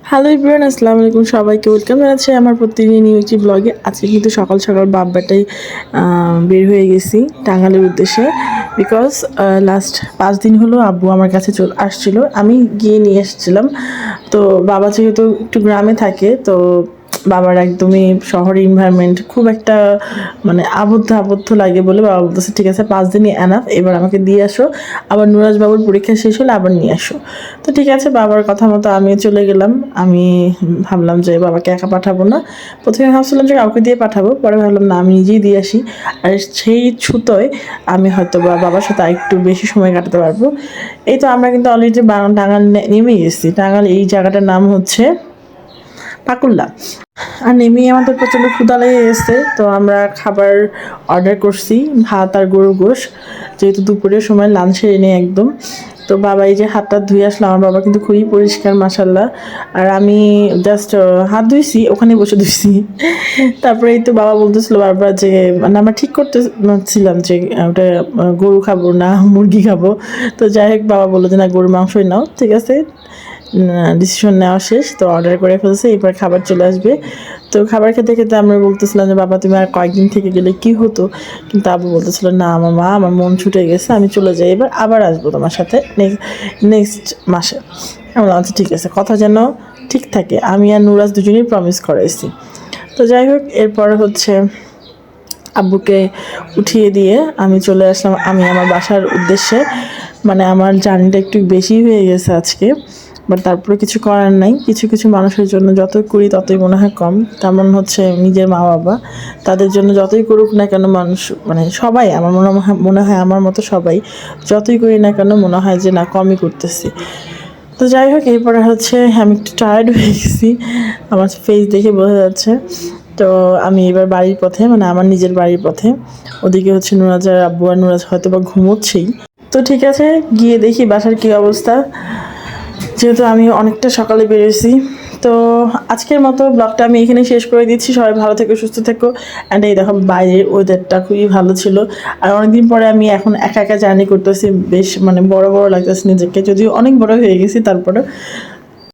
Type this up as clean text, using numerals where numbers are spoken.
Hello everyone, আসসালামু আলাইকুম। সবাইকে ওয়েলকাম জানাচ্ছি আমার প্রতিদিন নিউ একটি ব্লগে। আজকে কিন্তু সকাল সকাল বাব্বাটাই বের হয়ে গেছি টাঙ্গালের উদ্দেশ্যে। বিকজ লাস্ট 5 দিন হলো আব্বু আমার কাছে আসছিল, আমি গিয়ে নিয়ে এসেছিলাম। তো বাবা যেহেতু একটু গ্রামে থাকে, তো বাবার একদমই শহরের এনভায়রনমেন্ট খুব একটা মানে আবদ্ধ আবদ্ধ লাগে বলে বাবা বলতেছে ঠিক আছে 5 দিনই এনাফ, এবার আমাকে দিয়ে আসো, আবার নুরাজ বাবুর পরীক্ষা শেষ হলে আবার নিয়ে আসো। তো ঠিক আছে, বাবার কথা মতো আমিও চলে গেলাম। আমি ভাবলাম যে বাবাকে একা পাঠাবো না, প্রথমে ভাবছিলাম যে কাউকে দিয়ে পাঠাবো, পরে ভাবলাম না, আমি নিজেই দিয়ে আসি। আর সেই ছুতোয় আমি হয়তো বাবার সাথে আরেকটু বেশি সময় কাটাতে পারবো। এই তো আমরা কিন্তু অলরেডি টাঙ্গাল নেমে গেছি। টাঙ্গাল এই জায়গাটার নাম হচ্ছে পাকুল্লা। আর নেমেই আমাদের প্রচণ্ড ক্ষুধা লেগে গেছে, তো আমরা খাবার অর্ডার করছি, ভাত আর গরুর গোশ, যেহেতু দুপুরের সময় লাঞ্চ সেরে নেই একদম। তো বাবা এই যে হাতটা ধুয়ে আসলো, আমার বাবা কিন্তু খুবই পরিষ্কার মাশাল্লাহ। আর আমি জাস্ট হাত ধুইছি, ওখানে বসে ধুইছি। তারপরে এই তো বাবা বলতেছিল বারবার যে মানে আমরা ঠিক করতেছিলাম যে ওটা গরু খাবো না মুরগি খাবো। তো যাই হোক, বাবা বললো যে না, গরুর মাংসই নাও। ঠিক আছে, ডিসিশন নেওয়া শেষ, তো অর্ডার করে ফেলছে, এবার খাবার চলে আসবে। তো খাবার খেতে খেতে আমরা বলতেছিলাম যে বাবা তুমি আর কয়েকদিন থেকে গেলে কি হতো, কিন্তু আব্বু বলতেছিল না আমার মা, আমার মন ছুটে গেছে, আমি চলে যাই, এবার আবার আসবো তোমার সাথে নেক্সট মাসে। আমি বললাম আচ্ছা ঠিক আছে, কথা যেন ঠিক থাকে। আমি আর নুরাজ দুজনেই প্রমিস করাইছি। তো যাই হোক, এরপরে হচ্ছে আব্বুকে উঠিয়ে দিয়ে আমি চলে আসলাম আমি আমার বাসার উদ্দেশ্যে। মানে আমার জার্নিটা একটু বেশি হয়ে গেছে আজকে, বাট তারপরে কিছু করার নাই। কিছু কিছু মানুষের জন্য যতই করি ততই মনে হয় কম, তেমন হচ্ছে নিজের মা বাবা, তাদের জন্য যতই করুক না কেন মানুষ, মানে সবাই আমার মনে হয় আমার মতো সবাই যতই করি না কেন মনে হয় যে না, কমই করতেছি। তো যাই হোক, এরপরে হচ্ছে আমি একটু টায়ার্ড হয়ে গেছি, আমার ফেস দেখে বোঝা যাচ্ছে। তো আমি এবার বাড়ির পথে, মানে আমার নিজের বাড়ির পথে। ওদিকে হচ্ছে নুরাজের আব্বু আর নুরাজ হয়তো বা ঘুমোচ্ছেই। তো ঠিক আছে, গিয়ে দেখি বাসার কী অবস্থা, যেহেতু আমি অনেকটা সকালে বেরিয়েছি। তো আজকের মতো ব্লগটা আমি এখানে শেষ করে দিচ্ছি। সবাই ভালো থেকো, সুস্থ থেকো। অ্যান্ড এই দেখো বাইরের ওয়েদারটা খুবই ভালো ছিল। আর অনেকদিন পরে আমি এখন একা একা জার্নি করতেছি, বেশ মানে বড় বড় লাগতেছে নিজেকে, যদিও অনেক বড় হয়ে গেছি তারপরে।